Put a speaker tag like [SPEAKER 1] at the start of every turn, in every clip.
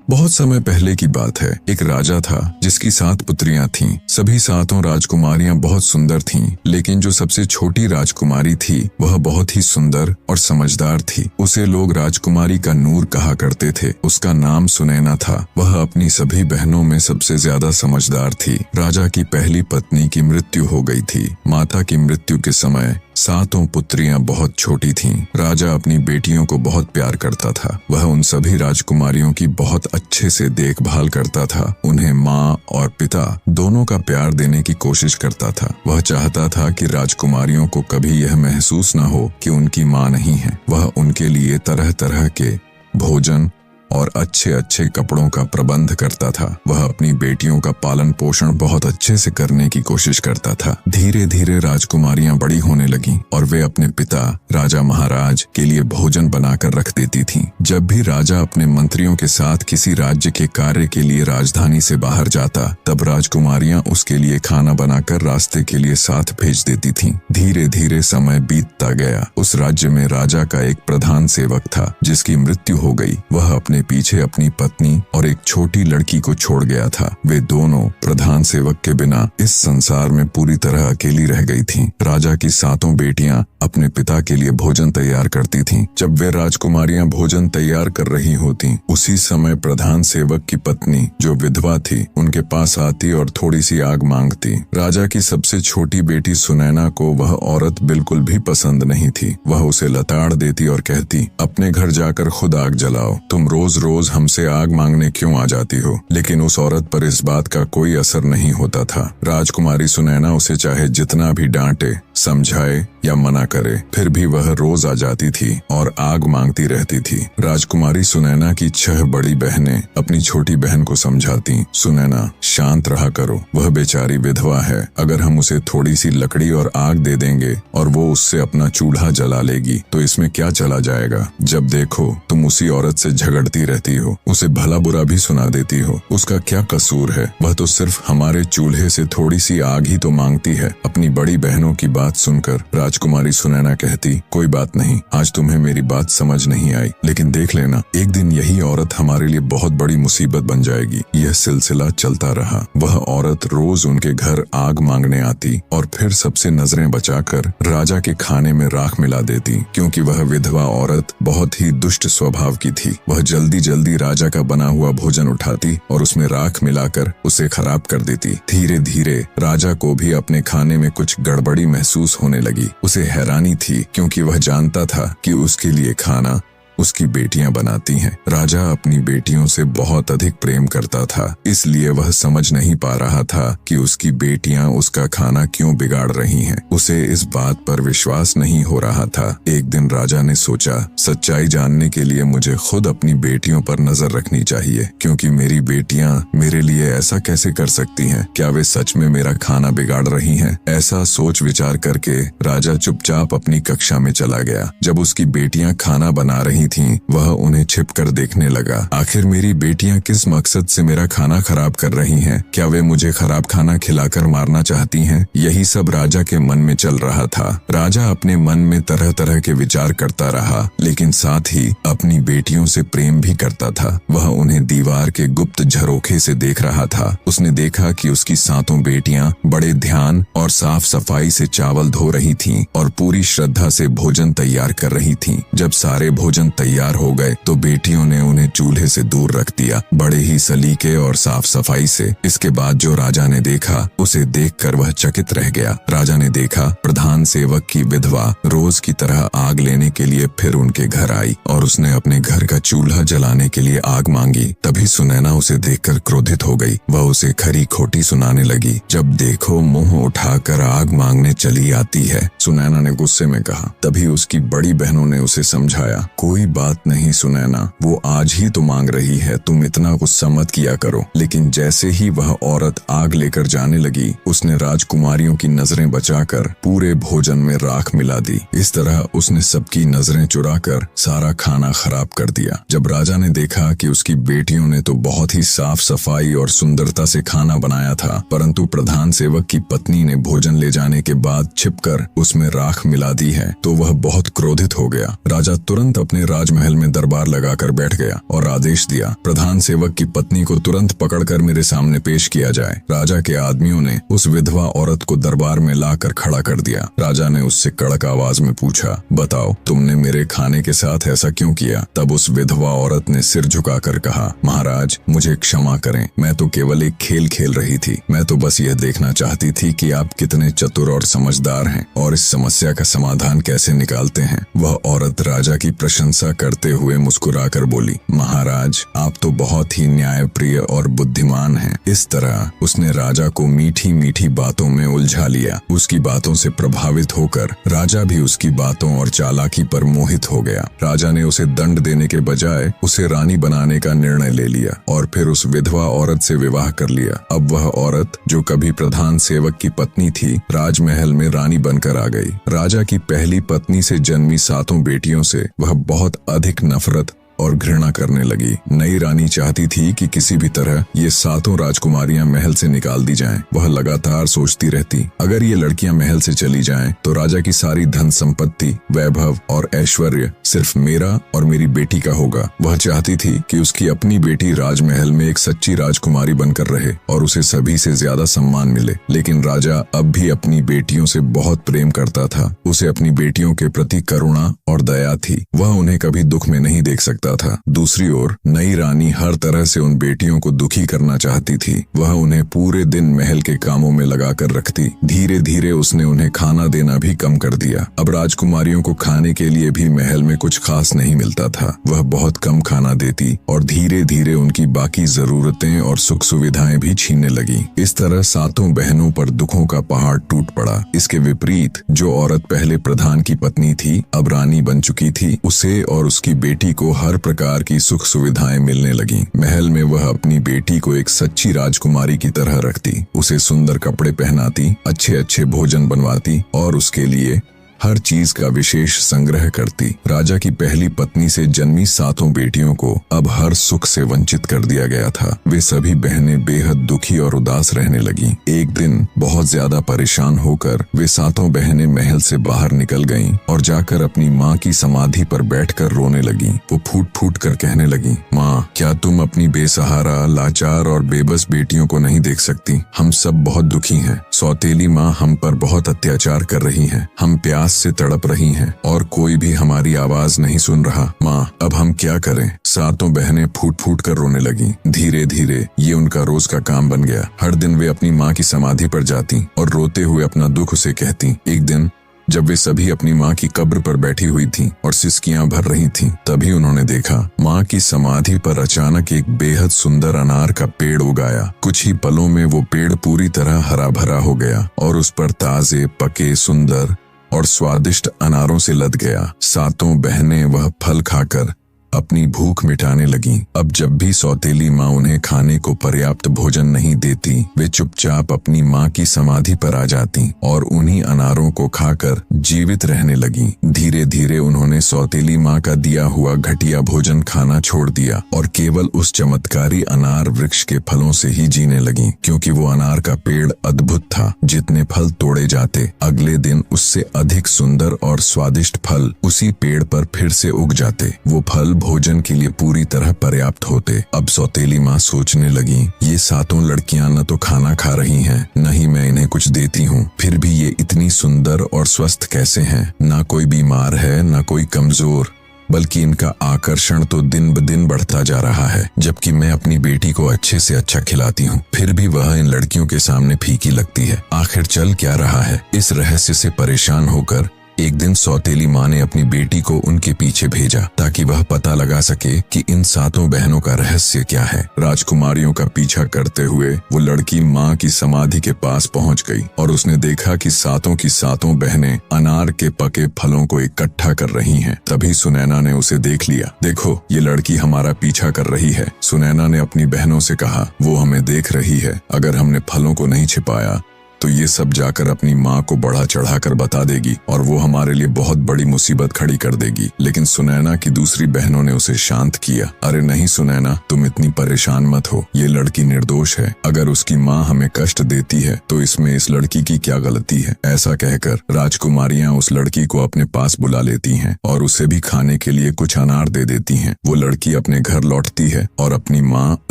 [SPEAKER 1] बहुत समय पहले की बात है। एक राजा था जिसकी 7 पुत्रियां थीं। सभी 7 राजकुमारियां बहुत सुंदर थीं, लेकिन जो सबसे छोटी राजकुमारी थी वह बहुत ही सुंदर और समझदार थी। उसे लोग राजकुमारी का नूर कहा करते थे। उसका नाम सुनैना था। वह अपनी सभी बहनों में सबसे ज्यादा समझदार थी। राजा की पहली पत्नी की मृत्यु हो गई थी। माता की मृत्यु के समय 7 पुत्रियां बहुत छोटी थीं। राजा अपनी बेटियों को बहुत प्यार करता था। वह उन सभी राजकुमारियों की बहुत अच्छे से देखभाल करता था। उन्हें माँ और पिता दोनों का प्यार देने की कोशिश करता था। वह चाहता था कि राजकुमारियों को कभी यह महसूस न हो कि उनकी माँ नहीं है। वह उनके लिए तरह तरह के भोजन और अच्छे अच्छे कपड़ों का प्रबंध करता था। वह अपनी बेटियों का पालन पोषण बहुत अच्छे से करने की कोशिश करता था। धीरे धीरे राजकुमारियां बड़ी होने लगीं और वे अपने पिता राजा महाराज के लिए भोजन बनाकर रख देती थीं। जब भी राजा अपने मंत्रियों के साथ किसी राज्य के कार्य के लिए राजधानी से बाहर जाता, तब राजकुमारियां उसके लिए खाना बनाकर रास्ते के लिए साथ भेज देती थीं। धीरे धीरे समय बीतता गया। उस राज्य में राजा का एक प्रधान सेवक था जिसकी मृत्यु हो गई। वह अपने पीछे अपनी पत्नी और एक छोटी लड़की को छोड़ गया था। वे दोनों प्रधान सेवक के बिना इस संसार में पूरी तरह अकेली रह गई थीं। राजा की 7 बेटियां अपने पिता के लिए भोजन तैयार करती थीं। जब वे राजकुमारियां भोजन तैयार कर रही होती, उसी समय प्रधान सेवक की पत्नी जो विधवा थी उनके पास आती और थोड़ी सी आग मांगती। राजा की सबसे छोटी बेटी सुनैना को वह औरत बिल्कुल भी पसंद नहीं थी। वह उसे लताड़ देती और कहती, अपने घर जाकर खुद आग जलाओ। तुम रोज रोज हमसे आग मांगने क्यों आ जाती हो? लेकिन उस औरत पर इस बात का कोई असर नहीं होता था। राजकुमारी सुनैना उसे चाहे जितना भी डांटे, समझाए या मना करे, फिर भी वह रोज आ जाती थी और आग मांगती रहती थी। राजकुमारी सुनैना की 6 बड़ी बहनें अपनी छोटी बहन को समझाती, सुनैना शांत रहा करो, वह बेचारी विधवा है। अगर हम उसे थोड़ी सी लकड़ी और आग दे देंगे और वो उससे अपना चूल्हा जला लेगी तो इसमें क्या चला जाएगा? जब देखो तुम उसी औरत से झगड़ती रहती हो, उसे भला बुरा भी सुना देती हो। उसका क्या कसूर है? वह तो सिर्फ हमारे चूल्हे से थोड़ी सी आग ही तो मांगती है। अपनी बड़ी बहनों की बात सुनकर राजकुमारी सुनैना कहती, कोई बात नहीं, आज तुम्हें मेरी बात समझ नहीं आई, लेकिन देख लेना एक दिन यही औरत हमारे लिए बहुत बड़ी मुसीबत बन जाएगी। यह सिलसिला चलता रहा। वह औरत रोज उनके घर आग मांगने आती और फिर सबसे नजरें बचाकर राजा के खाने में राख मिला देती। क्योंकि वह विधवा औरत बहुत ही दुष्ट स्वभाव की थी, वह जल्दी जल्दी राजा का बना हुआ भोजन उठाती और उसमें राख मिलाकर उसे खराब कर देती। धीरे धीरे राजा को भी अपने खाने में कुछ गड़बड़ी महसूस होने लगी। उसे हैरानी थी क्योंकि वह जानता था कि उसके लिए खाना उसकी बेटियां बनाती हैं। राजा अपनी बेटियों से बहुत अधिक प्रेम करता था, इसलिए वह समझ नहीं पा रहा था कि उसकी बेटियां उसका खाना क्यों बिगाड़ रही हैं। उसे इस बात पर विश्वास नहीं हो रहा था। एक दिन राजा ने सोचा, सच्चाई जानने के लिए मुझे खुद अपनी बेटियों पर नजर रखनी चाहिए, क्योंकि मेरी बेटियां मेरे लिए ऐसा कैसे कर सकती हैं? क्या वे सच में मेरा खाना बिगाड़ रही हैं? ऐसा सोच विचार करके राजा चुपचाप अपनी कक्षा में चला गया। जब उसकी बेटियां खाना बना रही थीं, वह उन्हें छिपकर देखने लगा। आखिर मेरी बेटियां किस मकसद से मेरा खाना खराब कर रही हैं? क्या वे मुझे खराब खाना खिलाकर मारना चाहती हैं? यही सब राजा के मन में चल रहा था। राजा अपने मन में तरह तरह के विचार करता रहा, लेकिन साथ ही अपनी बेटियों से प्रेम भी करता था। वह उन्हें दीवार के गुप्त झरोखे से देख रहा था। उसने देखा कि उसकी 7 बेटियां बड़े ध्यान और साफ सफाई से चावल धो रही थीं और पूरी श्रद्धा से भोजन तैयार कर रही थीं। जब सारे भोजन तैयार हो गए तो बेटियों ने उन्हें चूल्हे से दूर रख दिया, बड़े ही सलीके और साफ सफाई से। इसके बाद जो राजा ने देखा, उसे देखकर वह चकित रह गया। राजा ने देखा प्रधान सेवक की विधवा रोज की तरह आग लेने के लिए फिर उनके घर आई और उसने अपने घर का चूल्हा जलाने के लिए आग मांगी। तभी सुनैना उसे देखकर क्रोधित हो गई। वह उसे खरी खोटी सुनाने लगी। जब देखो मुंह उठाकर आग मांगने चली आती है, सुनैना ने गुस्से में कहा। तभी उसकी बड़ी बहनों ने उसे समझाया, कोई बात नहीं सुनैना, वो आज ही तो मांग रही है, तुम इतना गुस्सा मत किया करो। लेकिन जैसे ही वह औरत आग लेकर जाने लगी, उसने राजकुमारियों की नजरें बचाकर पूरे भोजन में राख मिला दी। इस तरह उसने सबकी नजरें चुराकर सारा खाना खराब कर दिया। जब राजा ने देखा कि उसकी बेटियों ने तो बहुत ही साफ सफाई और सुंदरता से खाना बनाया था, परंतु प्रधान सेवक की पत्नी ने भोजन ले जाने के बाद छिपकर उसमें राख मिला दी है, तो वह बहुत क्रोधित हो गया। राजा तुरंत अपने राजमहल में दरबार लगाकर बैठ गया और आदेश दिया, प्रधान सेवक की पत्नी को तुरंत पकड़कर मेरे सामने पेश किया जाए। राजा के आदमियों ने उस विधवा औरत को दरबार में लाकर खड़ा कर दिया। राजा ने उससे कड़क आवाज में पूछा, बताओ तुमने मेरे खाने के साथ ऐसा क्यों किया? तब उस विधवा औरत ने सिर झुकाकर कहा, महाराज मुझे क्षमा करें, मैं तो केवल एक खेल खेल रही थी। मैं तो बस यह देखना चाहती थी कि आप कितने चतुर और समझदार हैं और इस समस्या का समाधान कैसे निकालते हैं। वह औरत राजा की प्रशंसा करते हुए मुस्कुराकर बोली, महाराज आप तो बहुत ही न्यायप्रिय और बुद्धिमान हैं। इस तरह उसने राजा को मीठी मीठी बातों में उलझा लिया। उसकी बातों से प्रभावित होकर राजा भी उसकी बातों और चालाकी पर मोहित हो गया। राजा ने उसे दंड देने के बजाय उसे रानी बनाने का निर्णय ले लिया और फिर उस विधवा औरत से विवाह कर लिया। अब वह औरत जो कभी प्रधान सेवक की पत्नी थी, राजमहल में रानी बनकर आ गई। राजा की पहली पत्नी से जन्मी 7 बेटियों से वह बहुत अधिक नफरत और घृणा करने लगी। नई रानी चाहती थी कि किसी भी तरह ये 7 राजकुमारियां महल से निकाल दी जाएं। वह लगातार सोचती रहती, अगर ये लड़कियां महल से चली जाएं तो राजा की सारी धन संपत्ति, वैभव और ऐश्वर्य सिर्फ मेरा और मेरी बेटी का होगा। वह चाहती थी कि उसकी अपनी बेटी राजमहल में एक सच्ची राजकुमारी बनकर रहे और उसे सभी से ज्यादा सम्मान मिले। लेकिन राजा अब भी अपनी बेटियों से बहुत प्रेम करता था। उसे अपनी बेटियों के प्रति करुणा और दया थी। वह उन्हें कभी दुख में नहीं देख सकता था। दूसरी ओर नई रानी हर तरह से उन बेटियों को दुखी करना चाहती थी। वह उन्हें पूरे दिन महल के कामों में लगाकर रखती। धीरे धीरे उसने उन्हें खाना देना भी कम कर दिया। अब राजकुमारियों को खाने के लिए भी महल में कुछ खास नहीं मिलता था। वह बहुत कम खाना देती और धीरे धीरे उनकी बाकी जरूरतें और सुख सुविधाएं भी छीनने लगी। इस तरह 7 बहनों पर दुखों का पहाड़ टूट पड़ा। इसके विपरीत जो औरत पहले प्रधान की पत्नी थी, अब रानी बन चुकी थी, उसे और उसकी बेटी को हर प्रकार की सुख सुविधाएं मिलने लगी। महल में वह अपनी बेटी को एक सच्ची राजकुमारी की तरह रखती, उसे सुंदर कपड़े पहनाती, अच्छे अच्छे भोजन बनवाती और उसके लिए हर चीज का विशेष संग्रह करती। राजा की पहली पत्नी से जन्मी 7 बेटियों को अब हर सुख से वंचित कर दिया गया था। वे सभी बहनें बेहद दुखी और उदास रहने लगी। एक दिन बहुत ज्यादा परेशान होकर वे 7 बहनें महल से बाहर निकल गईं और जाकर अपनी माँ की समाधि पर बैठकर रोने लगी। वो फूट फूट कर कहने लगी, माँ क्या तुम अपनी बेसहारा, लाचार और बेबस बेटियों को नहीं देख सकती? हम सब बहुत दुखी हैं। सौतेली माँ हम पर बहुत अत्याचार कर रही है। हम प्यास से तड़प रही हैं और कोई भी हमारी आवाज नहीं सुन रहा। माँ अब हम क्या करें? 7 बहनें फूट फूट कर रोने लगी। धीरे धीरे ये उनका रोज का काम बन गया। हर दिन वे अपनी माँ की समाधि पर जाती और रोते हुए अपना दुख उसे कहती। एक दिन जब वे सभी अपनी माँ की कब्र पर बैठी हुई थीं और सिसकियां भर रही थीं, तभी उन्होंने देखा माँ की समाधि पर अचानक एक बेहद सुंदर अनार का पेड़ उगाया। कुछ ही पलों में वो पेड़ पूरी तरह हरा भरा हो गया और उस पर ताजे, पके, सुंदर और स्वादिष्ट अनारों से लद गया। 7 बहनें वह फल खाकर अपनी भूख मिटाने लगी। अब जब भी सौतेली माँ उन्हें खाने को पर्याप्त भोजन नहीं देती, वे चुपचाप अपनी माँ की समाधि पर आ जाती और उन्हीं अनारों को खाकर जीवित रहने लगी। धीरे धीरे उन्होंने सौतेली माँ का दिया हुआ घटिया भोजन खाना छोड़ दिया और केवल उस चमत्कारी अनार वृक्ष के फलों से ही जीने लगी, क्योंकि वो अनार का पेड़ अद्भुत था। जितने फल तोड़े जाते, अगले दिन उससे अधिक सुंदर और स्वादिष्ट फल उसी पेड़ पर फिर से उग जाते। वो फल भोजन के लिए पूरी तरह पर्याप्त होते। अब सौतेली माँ सोचने लगी, ये 7 लड़कियां न तो खाना खा रही हैं, न ही मैं इन्हें कुछ देती हूँ, फिर भी ये इतनी सुंदर और स्वस्थ कैसे हैं? ना कोई बीमार है, ना कोई कमजोर, बल्कि इनका आकर्षण तो दिन ब दिन बढ़ता जा रहा है। जबकि मैं अपनी बेटी को अच्छे से अच्छा खिलाती हूँ, फिर भी वह इन लड़कियों के सामने फीकी लगती है। आखिर चल क्या रहा है? इस रहस्य से परेशान होकर एक दिन सौतेली माँ ने अपनी बेटी को उनके पीछे भेजा ताकि वह पता लगा सके कि इन 7 बहनों का रहस्य क्या है। राजकुमारियों का पीछा करते हुए वो लड़की माँ की समाधि के पास पहुँच गई और उसने देखा कि 7 की 7 बहनें अनार के पके फलों को इकट्ठा कर रही हैं। तभी सुनैना ने उसे देख लिया। देखो ये लड़की हमारा पीछा कर रही है। सुनैना ने अपनी बहनों से कहा, वो हमें देख रही है। अगर हमने फलों को नहीं छिपाया तो ये सब जाकर अपनी माँ को बढ़ा चढ़ाकर बता देगी और वो हमारे लिए बहुत बड़ी मुसीबत खड़ी कर देगी। लेकिन सुनैना की दूसरी बहनों ने उसे शांत किया। अरे नहीं सुनैना, तुम इतनी परेशान मत हो, ये लड़की निर्दोष है। अगर उसकी माँ हमें कष्ट देती है तो इसमें इस लड़की की क्या गलती है। ऐसा कहकर राजकुमारियां उस लड़की को अपने पास बुला लेती हैं और उसे भी खाने के लिए कुछ अनार दे देती हैं। वो लड़की अपने घर लौटती है और अपनी माँ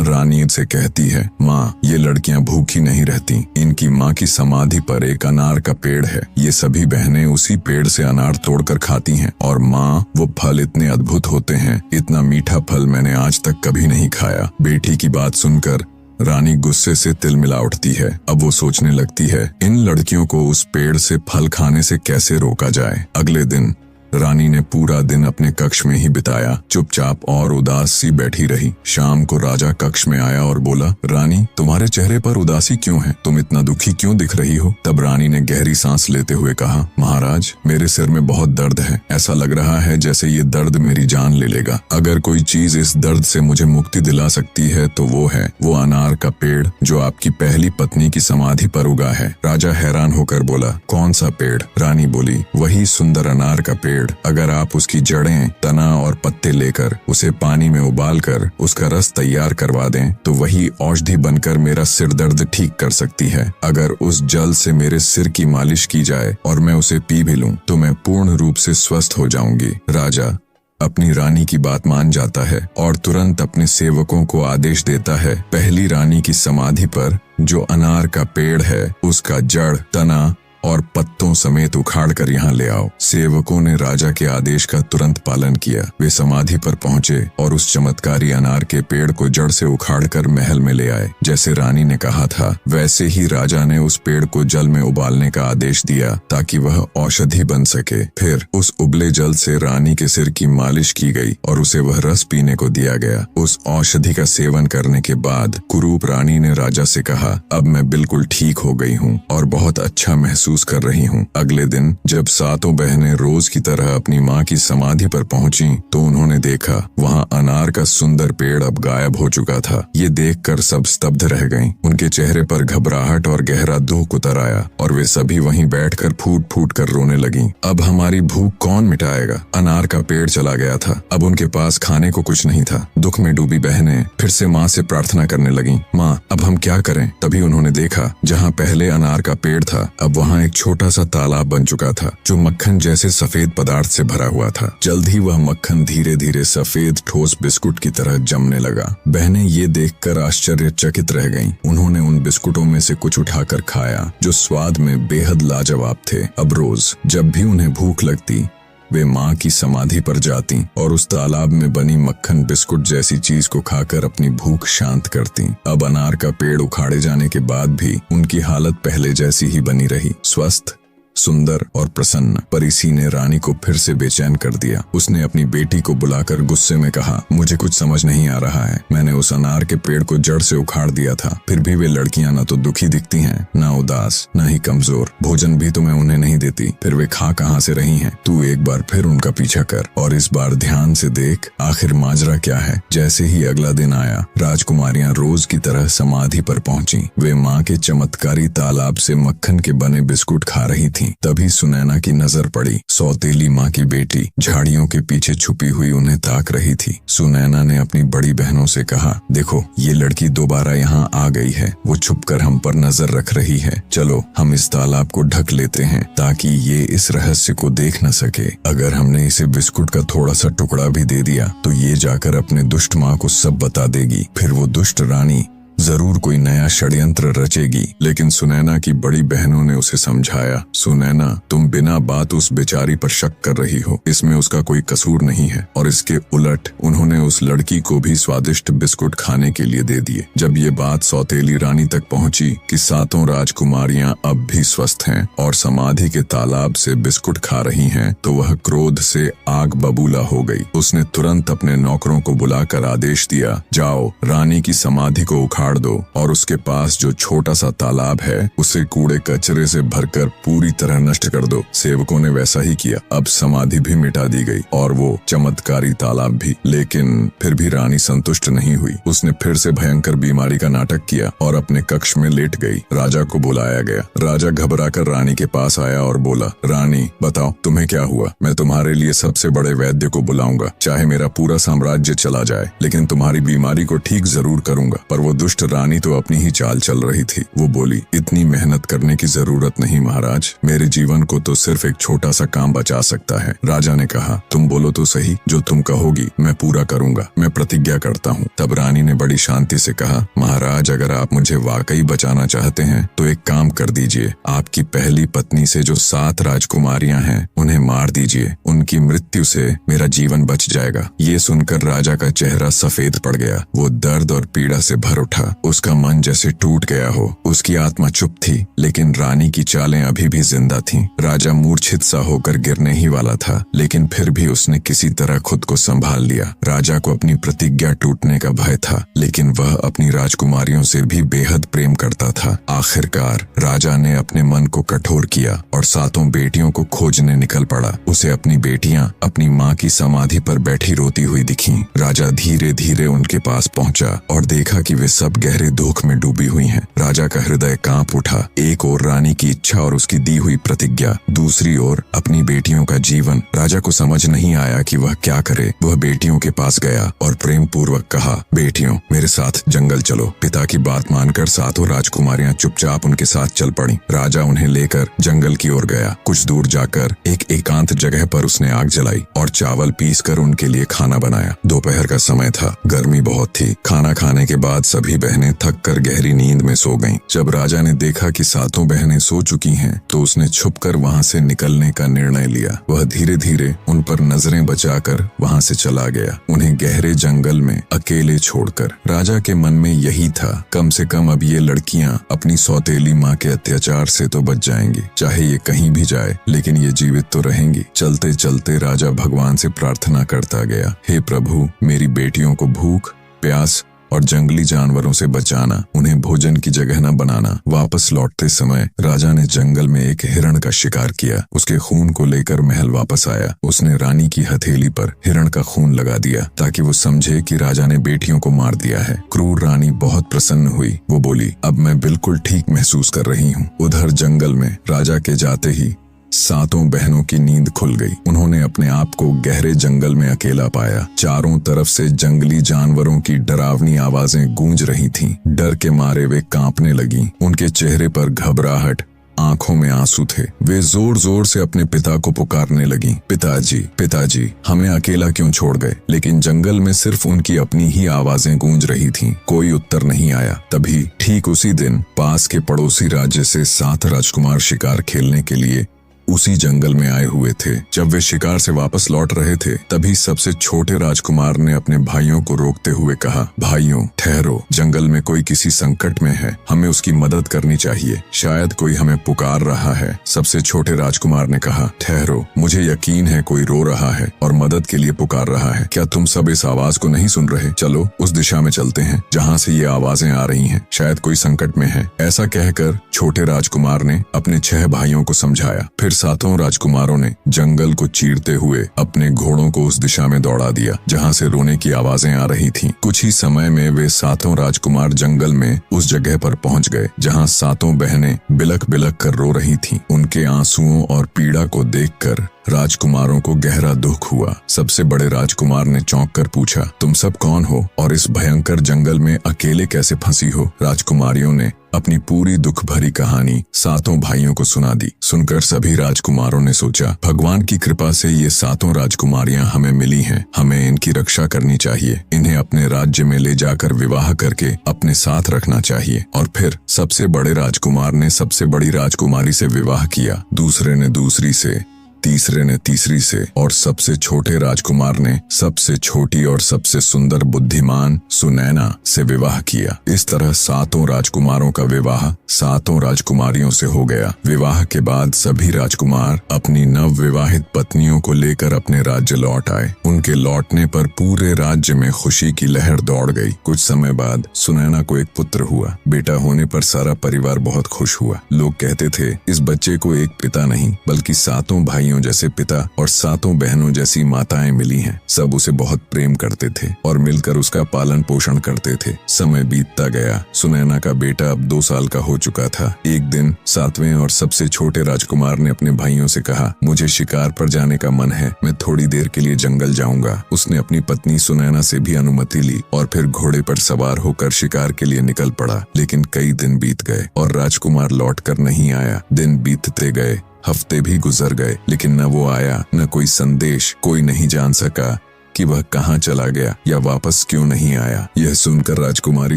[SPEAKER 1] रानी से कहती है, माँ ये लड़कियां भूखी नहीं रहती, इनकी माँ की समाधि पर एक अनार का पेड़ है। ये सभी बहनें उसी पेड़ से अनार तोड़कर खाती हैं और माँ वो फल इतने अद्भुत होते हैं, इतना मीठा फल मैंने आज तक कभी नहीं खाया। बेटी की बात सुनकर रानी गुस्से से तिलमिला उठती है। अब वो सोचने लगती है इन लड़कियों को उस पेड़ से फल खाने से कैसे रोका जाए। अगले दिन रानी ने पूरा दिन अपने कक्ष में ही बिताया, चुपचाप और उदास सी बैठी रही। शाम को राजा कक्ष में आया और बोला, रानी तुम्हारे चेहरे पर उदासी क्यों है, तुम इतना दुखी क्यों दिख रही हो। तब रानी ने गहरी सांस लेते हुए कहा, महाराज मेरे सिर में बहुत दर्द है, ऐसा लग रहा है जैसे ये दर्द मेरी जान ले लेगा। अगर कोई चीज इस दर्द से मुझे मुक्ति दिला सकती है तो वो है वो अनार का पेड़ जो आपकी पहली पत्नी की समाधि पर उगा है। राजा हैरान होकर बोला, कौन सा पेड़। रानी बोली, वही सुंदर अनार का पेड़। अगर आप उसकी जड़ें, तना और पत्ते लेकर उसे पानी में उबालकर उसका रस तैयार करवा दें तो वही औषधि बनकर मेरा सिर दर्द ठीक कर सकती है। अगर उस जल से मेरे सिर की मालिश की जाए और मैं उसे पी भी लूं तो मैं पूर्ण रूप से स्वस्थ हो जाऊंगी। राजा अपनी रानी की बात मान जाता है और तुरंत अपने सेवकों को आदेश देता है, पहली रानी की समाधि पर जो अनार का पेड़ है उसका जड़, तना और पत्तों समेत उखाड़ कर यहाँ ले आओ। सेवकों ने राजा के आदेश का तुरंत पालन किया। वे समाधि पर पहुंचे और उस चमत्कारी अनार के पेड़ को जड़ से उखाड़कर महल में ले आए। जैसे रानी ने कहा था वैसे ही राजा ने उस पेड़ को जल में उबालने का आदेश दिया ताकि वह औषधि बन सके। फिर उस उबले जल से रानी के सिर की मालिश की गई और उसे वह रस पीने को दिया गया। उस औषधि का सेवन करने के बाद कुरूप रानी ने राजा से कहा, अब मैं बिल्कुल ठीक हो गई हूँ और बहुत अच्छा महसूस कर रही हूँ। अगले दिन जब सातों बहनें रोज की तरह अपनी माँ की समाधि पर पहुंची तो उन्होंने देखा वहाँ अनार का सुंदर पेड़ अब गायब हो चुका था। ये देखकर सब स्तब्ध रह गईं। उनके चेहरे पर घबराहट और गहरा दुख उतर आया और वे सभी वहीं बैठकर फूट फूट कर रोने लगीं। अब हमारी भूख कौन मिटाएगा, अनार का पेड़ चला गया था, अब उनके पास खाने को कुछ नहीं था। दुख में डूबी बहनें फिर से माँ से प्रार्थना करने लगीं, माँ अब हम क्या करें। तभी उन्होंने देखा जहाँ पहले अनार का पेड़ था अब वहाँ एक छोटा सा तालाब बन चुका था जो मक्खन जैसे सफेद पदार्थ से भरा हुआ था। जल्द ही वह मक्खन धीरे धीरे सफेद ठोस बिस्कुट की तरह जमने लगा। बहनें ये देखकर आश्चर्यचकित रह गईं। उन्होंने उन बिस्कुटों में से कुछ उठाकर खाया जो स्वाद में बेहद लाजवाब थे। अब रोज जब भी उन्हें भूख लगती वे माँ की समाधि पर जाती और उस तालाब में बनी मक्खन बिस्कुट जैसी चीज को खाकर अपनी भूख शांत करती। अब अनार का पेड़ उखाड़े जाने के बाद भी उनकी हालत पहले जैसी ही बनी रही, स्वस्थ, सुंदर और प्रसन्न। पर इसी ने रानी को फिर से बेचैन कर दिया। उसने अपनी बेटी को बुलाकर गुस्से में कहा, मुझे कुछ समझ नहीं आ रहा है। मैंने उस अनार के पेड़ को जड़ से उखाड़ दिया था, फिर भी वे लड़कियां न तो दुखी दिखती हैं, न उदास, न ही कमजोर। भोजन भी तो मैं उन्हें नहीं देती, फिर वे खा कहाँ से रही हैं। तू एक बार फिर उनका पीछा कर और इस बार ध्यान से देख आखिर माजरा क्या है। जैसे ही अगला दिन आया राजकुमारियां रोज की तरह समाधि पर पहुंची। वे माँ के चमत्कारी तालाब से मक्खन के बने बिस्कुट खा रही थी। तभी सुनैना की नजर पड़ी। सौतेली माँ की बेटी झाड़ियों के पीछे छुपी हुई उन्हें ताक रही थी। सुनैना ने अपनी बड़ी बहनों से कहा, देखो ये लड़की दोबारा यहाँ आ गई है, वो छुपकर हम पर नजर रख रही है। चलो हम इस तालाब को ढक लेते हैं ताकि ये इस रहस्य को देख न सके। अगर हमने इसे बिस्कुट का थोड़ा सा टुकड़ा भी दे दिया तो ये जाकर अपने दुष्ट माँ को सब बता देगी। फिर वो दुष्ट रानी जरूर कोई नया षड्यंत्र रचेगी। लेकिन सुनैना की बड़ी बहनों ने उसे समझाया, सुनैना तुम बिना बात उस बेचारी पर शक कर रही हो, इसमें उसका कोई कसूर नहीं है। और इसके उलट उन्होंने उस लड़की को भी स्वादिष्ट बिस्कुट खाने के लिए दे दिए। जब ये बात सौतेली रानी तक पहुंची कि सातों राजकुमारियां अब भी स्वस्थ हैं और समाधि के तालाब से बिस्कुट खा रही हैं, तो वह क्रोध से आग बबूला हो गई। उसने तुरंत अपने नौकरों को बुलाकर आदेश दिया, जाओ रानी की समाधि को उखाड़ उखाड़ दो और उसके पास जो छोटा सा तालाब है उसे कूड़े कचरे से भरकर पूरी तरह नष्ट कर दो। सेवकों ने वैसा ही किया। अब समाधि भी मिटा दी गई और वो चमत्कारी तालाब भी। लेकिन फिर भी रानी संतुष्ट नहीं हुई। उसने फिर से भयंकर बीमारी का नाटक किया और अपने कक्ष में लेट गई। राजा को बुलाया गया। राजा घबराकर रानी के पास आया और बोला, रानी बताओ तुम्हें क्या हुआ? मैं तुम्हारे लिए सबसे बड़े वैद्य को बुलाऊंगा, चाहे मेरा पूरा साम्राज्य चला जाए, लेकिन तुम्हारी बीमारी को ठीक जरूर करूंगा। पर वो दुष्ट रानी तो अपनी ही चाल चल रही थी। वो बोली, इतनी मेहनत करने की जरूरत नहीं महाराज, मेरे जीवन को तो सिर्फ एक छोटा सा काम बचा सकता है। राजा ने कहा, तुम बोलो तो सही, जो तुम कहोगी मैं पूरा करूंगा, मैं प्रतिज्ञा करता हूँ। तब रानी ने बड़ी शांति से कहा, महाराज अगर आप मुझे वाकई बचाना चाहते हैं तो एक काम कर दीजिए, आपकी पहली पत्नी से जो 7 राजकुमारियां हैं उन्हें मार दीजिए, उनकी मृत्यु से मेरा जीवन बच जाएगा। ये सुनकर राजा का चेहरा सफेद पड़ गया। वो दर्द और पीड़ा से भर उठा। उसका मन जैसे टूट गया हो। उसकी आत्मा चुप थी, लेकिन रानी की चालें अभी भी जिंदा थीं। राजा मूर्छित सा होकर गिरने ही वाला था, लेकिन फिर भी उसने किसी तरह खुद को संभाल लिया। राजा को अपनी प्रतिज्ञा टूटने का भय था, लेकिन वह अपनी राजकुमारियों से भी बेहद प्रेम करता था। आखिरकार राजा ने अपने मन को कठोर किया और 7 बेटियों को खोजने निकल पड़ा। उसे अपनी बेटियां अपनी माँ की समाधि पर बैठी रोती हुई दिखीं। राजा धीरे धीरे उनके पास पहुंचा और देखा कि वे सब गहरे दुख में डूबी हुई हैं। राजा का हृदय कांप उठा। एक ओर रानी की इच्छा और उसकी दी हुई प्रतिज्ञा, दूसरी ओर अपनी बेटियों का जीवन। राजा को समझ नहीं आया कि वह क्या करे। वह बेटियों के पास गया और प्रेम पूर्वक कहा, बेटियों मेरे साथ जंगल चलो। पिता की बात मानकर 7 राजकुमारियां चुपचाप उनके साथ चल पड़ी। राजा उन्हें लेकर जंगल की ओर गया। कुछ दूर जाकर एक एकांत जगह पर उसने आग जलाई और चावल पीसकर उनके लिए खाना बनाया। दोपहर का समय था, गर्मी बहुत थी। खाना खाने के बाद सभी बहनें थक कर गहरी नींद में सो गईं। जब राजा ने देखा कि 7 बहनें सो चुकी हैं, तो उसने छुपकर वहां से निकलने का निर्णय लिया। वह धीरे धीरे उन पर नजरें बचाकर वहां से चला गया, उन्हें गहरे जंगल में अकेले छोड़कर। राजा के मन में यही था, कम से कम अब ये लड़कियां अपनी सौतेली माँ के अत्याचार से तो बच जाएंगी। चाहे ये कहीं भी जाए, लेकिन ये जीवित तो रहेंगी। चलते चलते राजा भगवान से प्रार्थना करता गया, हे प्रभु, मेरी बेटियों को भूख, प्यास और जंगली जानवरों से बचाना, उन्हें भोजन की जगह न बनाना। वापस लौटते समय राजा ने जंगल में एक हिरण का शिकार किया। उसके खून को लेकर महल वापस आया। उसने रानी की हथेली पर हिरण का खून लगा दिया ताकि वो समझे कि राजा ने बेटियों को मार दिया है। क्रूर रानी बहुत प्रसन्न हुई। वो बोली, अब मैं बिल्कुल ठीक महसूस कर रही हूँ। उधर जंगल में राजा के जाते ही 7 बहनों की नींद खुल गई। उन्होंने अपने आप को गहरे जंगल में अकेला पाया। चारों तरफ से जंगली जानवरों की डरावनी आवाजें गूंज रही थीं। डर के मारे वे कांपने लगीं। उनके चेहरे पर घबराहट, आंखों में आंसू थे। वे जोर जोर से अपने पिता को पुकारने लगीं, पिताजी, पिताजी, हमें अकेला क्यों छोड़ गए? लेकिन जंगल में सिर्फ उनकी अपनी ही आवाजें गूंज रही थीं। कोई उत्तर नहीं आया। तभी ठीक उसी दिन पास के पड़ोसी राज्य से 7 राजकुमार शिकार खेलने के लिए उसी जंगल में आए हुए थे। जब वे शिकार से वापस लौट रहे थे, तभी सबसे छोटे राजकुमार ने अपने भाइयों को रोकते हुए कहा, भाइयों ठहरो, जंगल में कोई किसी संकट में है, हमें उसकी मदद करनी चाहिए, शायद कोई हमें पुकार रहा है। सबसे छोटे राजकुमार ने कहा, ठहरो, मुझे यकीन है कोई रो रहा है और मदद के लिए पुकार रहा है। क्या तुम सब इस आवाज को नहीं सुन रहे? चलो उस दिशा में चलते हैं जहाँ से ये आवाजें आ रही हैं, शायद कोई संकट में है। ऐसा कहकर छोटे राजकुमार ने अपने 6 भाइयों को समझाया। फिर 7 राजकुमारों ने जंगल को चीरते हुए अपने घोड़ों को उस दिशा में दौड़ा दिया जहां से रोने की आवाजें आ रही थीं। कुछ ही समय में वे 7 राजकुमार जंगल में उस जगह पर पहुंच गए जहां 7 बहनें बिलख बिलख कर रो रही थीं। उनके आंसुओं और पीड़ा को देखकर राजकुमारों को गहरा दुख हुआ। सबसे बड़े राजकुमार ने चौंक कर पूछा, तुम सब कौन हो और इस भयंकर जंगल में अकेले कैसे फंसी हो? राजकुमारियों ने अपनी पूरी दुख भरी कहानी 7 भाइयों को सुना दी। सुनकर सभी राजकुमारों ने सोचा, भगवान की कृपा से ये 7 राजकुमारियां हमें मिली हैं, हमें इनकी रक्षा करनी चाहिए, इन्हें अपने राज्य में ले जाकर विवाह करके अपने साथ रखना चाहिए। और फिर सबसे बड़े राजकुमार ने सबसे बड़ी राजकुमारी से विवाह किया, दूसरे ने दूसरी से, तीसरे ने तीसरी से और सबसे छोटे राजकुमार ने सबसे छोटी और सबसे सुंदर बुद्धिमान सुनैना से विवाह किया। इस तरह 7 राजकुमारों का विवाह 7 राजकुमारियों से हो गया। विवाह के बाद सभी राजकुमार अपनी नव विवाहित पत्नियों को लेकर अपने राज्य लौट आए। उनके लौटने पर पूरे राज्य में खुशी की लहर दौड़ गई। कुछ समय बाद सुनैना को एक पुत्र हुआ। बेटा होने पर सारा परिवार बहुत खुश हुआ। लोग कहते थे इस बच्चे को एक पिता नहीं बल्कि 7 भाइयों जैसे पिता और 7 बहनों जैसी माताएं मिली हैं। सब उसे बहुत प्रेम करते थे और मिलकर उसका पालन पोषण करते थे। समय बीतता गया। सुनैना का बेटा अब 2 साल का हो चुका था। एक दिन 7वें और सबसे छोटे राजकुमार ने अपने भाइयों से कहा, मुझे शिकार पर जाने का मन है, मैं थोड़ी देर के लिए जंगल जाऊंगा। उसने अपनी पत्नी सुनैना से भी अनुमति ली और फिर घोड़े पर सवार होकर शिकार के लिए निकल पड़ा। लेकिन कई दिन बीत गए और राजकुमार लौटकर नहीं आया। दिन बीतते गए, हफ्ते भी गुजर गए, लेकिन न वो आया न कोई संदेश। कोई नहीं जान सका कि वह कहाँ चला गया या वापस क्यों नहीं आया। यह सुनकर राजकुमारी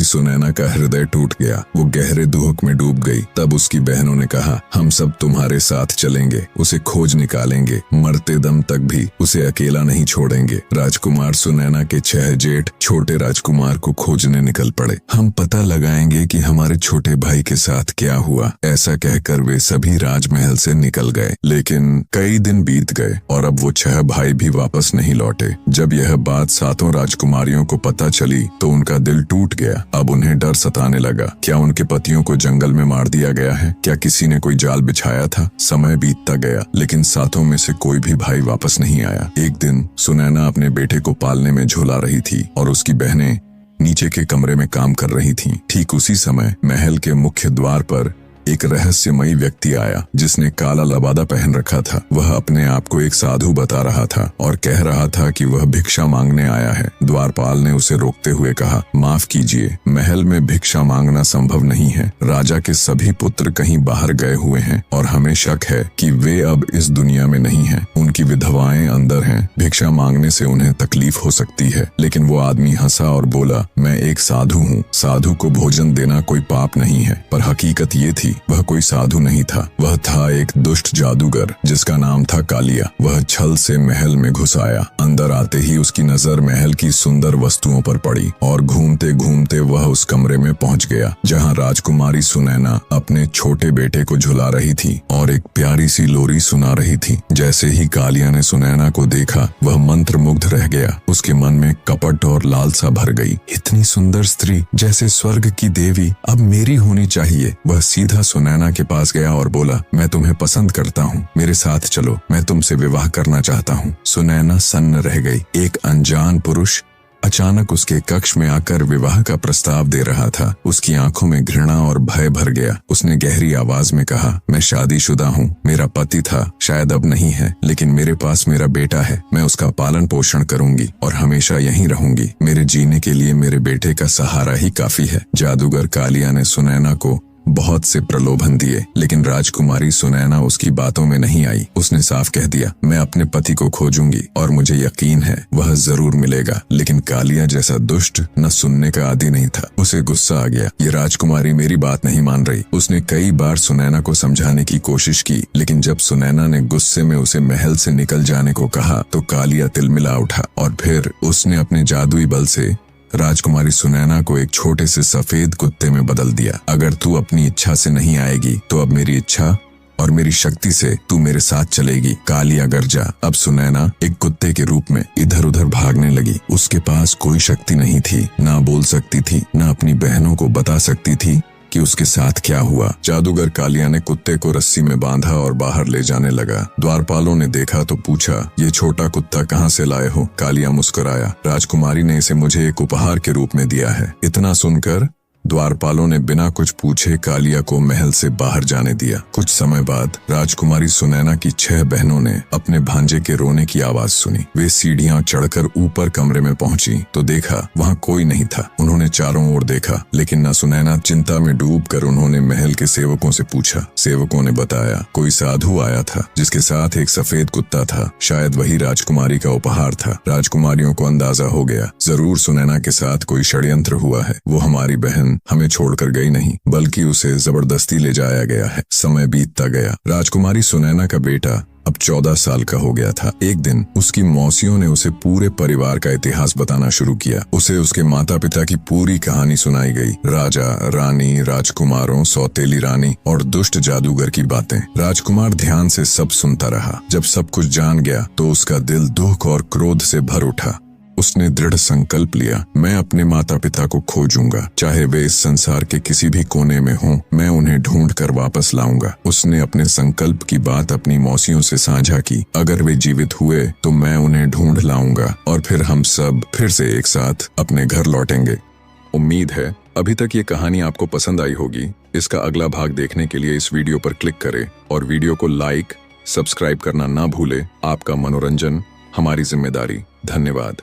[SPEAKER 1] सुनैना का हृदय टूट गया। वो गहरे दुख में डूब गई। तब उसकी बहनों ने कहा, हम सब तुम्हारे साथ चलेंगे, उसे खोज निकालेंगे, मरते दम तक भी उसे अकेला नहीं छोड़ेंगे। राजकुमार सुनैना के 6 जेठ छोटे राजकुमार को खोजने निकल पड़े। हम पता लगाएंगे कि हमारे छोटे भाई के साथ क्या हुआ। ऐसा कहकर वे सभी राजमहल से निकल गए। लेकिन कई दिन बीत गए और अब वो 6 भाई भी वापस नहीं लौटे। जब यह बात 7 राजकुमारियों को पता चली तो उनका दिल टूट गया। अब उन्हें डर सताने लगा। क्या उनके पतियों को जंगल में मार दिया गया है? क्या किसी ने कोई जाल बिछाया था? समय बीतता गया लेकिन 7 में से कोई भी भाई वापस नहीं आया। एक दिन सुनैना अपने बेटे को पालने में झुला रही थी और उसकी बहनें नीचे के कमरे में काम कर रही थीं। ठीक उसी समय महल के मुख्य द्वार पर एक रहस्यमयी व्यक्ति आया जिसने काला लबादा पहन रखा था। वह अपने आप को एक साधु बता रहा था और कह रहा था कि वह भिक्षा मांगने आया है। द्वारपाल ने उसे रोकते हुए कहा, माफ कीजिए, महल में भिक्षा मांगना संभव नहीं है। राजा के सभी पुत्र कहीं बाहर गए हुए हैं और हमें शक है कि वे अब इस दुनिया में नहीं हैं। उनकी विधवाएं अंदर हैं। भिक्षा मांगने से उन्हें तकलीफ हो सकती है। लेकिन वो आदमी हंसा और बोला, मैं एक साधु हूँ। साधु को भोजन देना कोई पाप नहीं है। पर हकीकत ये थी, वह कोई साधु नहीं था। वह था एक दुष्ट जादूगर जिसका नाम था कालिया। वह छल से महल में घुस आया। अंदर आते ही उसकी नजर महल की सुंदर वस्तुओं पर पड़ी और घूमते घूमते वह उस कमरे में पहुंच गया जहां राजकुमारी सुनैना अपने छोटे बेटे को झुला रही थी और एक प्यारी सी लोरी सुना रही थी। जैसे ही कालिया ने सुनैना को देखा वह मंत्रमुग्ध रह गया। उसके मन में कपट और लालसा भर गई। इतनी सुंदर स्त्री, जैसे स्वर्ग की देवी, अब मेरी होनी चाहिए। वह सीधा सुनैना के पास गया और बोला, मैं तुम्हें पसंद करता हूँ, मेरे साथ चलो, मैं तुमसे विवाह करना चाहता हूँ। सुनैना सन्न रह गई। एक अनजान पुरुष अचानक उसके कक्ष में आकर विवाह का प्रस्ताव दे रहा था। उसकी आंखों में घृणा और भय भर गया। उसने गहरी आवाज में कहा, मैं शादीशुदा हूँ, मेरा पति था, शायद अब नहीं है, लेकिन मेरे पास मेरा बेटा है। मैं उसका पालन पोषण करूंगी और हमेशा यहीं रहूंगी। मेरे जीने के लिए मेरे बेटे का सहारा ही काफी है। जादूगर कालिया ने सुनैना को बहुत से प्रलोभन दिए लेकिन राजकुमारी सुनैना उसकी बातों में नहीं आई। उसने साफ कह दिया, मैं अपने पति को खोजूंगी और मुझे यकीन है वह जरूर मिलेगा। लेकिन कालिया जैसा दुष्ट न सुनने का आदी नहीं था। उसे गुस्सा आ गया, ये राजकुमारी मेरी बात नहीं मान रही। उसने कई बार सुनैना को समझाने की कोशिश की लेकिन जब सुनैना ने गुस्से में उसे महल से निकल जाने को कहा तो कालिया तिलमिला उठा और फिर उसने अपने जादुई बल से राजकुमारी सुनैना को एक छोटे से सफेद कुत्ते में बदल दिया। अगर तू अपनी इच्छा से नहीं आएगी तो अब मेरी इच्छा और मेरी शक्ति से तू मेरे साथ चलेगी। कालिया गरजा। अब सुनैना एक कुत्ते के रूप में इधर उधर भागने लगी। उसके पास कोई शक्ति नहीं थी, ना बोल सकती थी, ना अपनी बहनों को बता सकती थी कि उसके साथ क्या हुआ। जादूगर कालिया ने कुत्ते को रस्सी में बांधा और बाहर ले जाने लगा। द्वारपालों ने देखा तो पूछा, ये छोटा कुत्ता कहाँ से लाए हो? कालिया मुस्कुराया, राजकुमारी ने इसे मुझे एक उपहार के रूप में दिया है। इतना सुनकर द्वारपालों ने बिना कुछ पूछे कालिया को महल से बाहर जाने दिया। कुछ समय बाद राजकुमारी सुनैना की 6 बहनों ने अपने भांजे के रोने की आवाज सुनी। वे सीढ़ियां चढ़कर ऊपर कमरे में पहुंची तो देखा वहां कोई नहीं था। उन्होंने चारों ओर देखा लेकिन न सुनैना। चिंता में डूबकर उन्होंने महल के सेवकों से पूछा। सेवकों ने बताया, कोई साधु आया था जिसके साथ एक सफेद कुत्ता था। शायद वही राजकुमारी का उपहार था। राजकुमारियों को अंदाजा हो गया, जरूर सुनैना के साथ कोई षड्यंत्र हुआ है। वो हमारी बहन हमें छोड़कर गई नहीं बल्कि उसे जबरदस्ती ले जाया गया है। समय बीतता गया। राजकुमारी सुनैना का बेटा अब 14 साल का हो गया था। एक दिन उसकी मौसियों ने उसे पूरे परिवार का इतिहास बताना शुरू किया। उसे उसके माता पिता की पूरी कहानी सुनाई गई। राजा, रानी, राजकुमारों, सौतेली रानी और दुष्ट जादूगर की बातें। राजकुमार ध्यान से सब सुनता रहा। जब सब कुछ जान गया तो उसका दिल दुख और क्रोध से भर उठा। उसने दृढ़ संकल्प लिया, मैं अपने माता पिता को खोजूंगा, चाहे वे इस संसार के किसी भी कोने में हों, मैं उन्हें ढूंढ कर वापस लाऊंगा। उसने अपने संकल्प की बात अपनी मौसियों से साझा की। अगर वे जीवित हुए तो मैं उन्हें ढूंढ लाऊंगा और फिर हम सब फिर से एक साथ अपने घर लौटेंगे। उम्मीद है अभी तक ये कहानी आपको पसंद आई होगी। इसका अगला भाग देखने के लिए इस वीडियो पर क्लिक करें और वीडियो को लाइक, सब्सक्राइब करना ना भूले। आपका मनोरंजन हमारी जिम्मेदारी। धन्यवाद।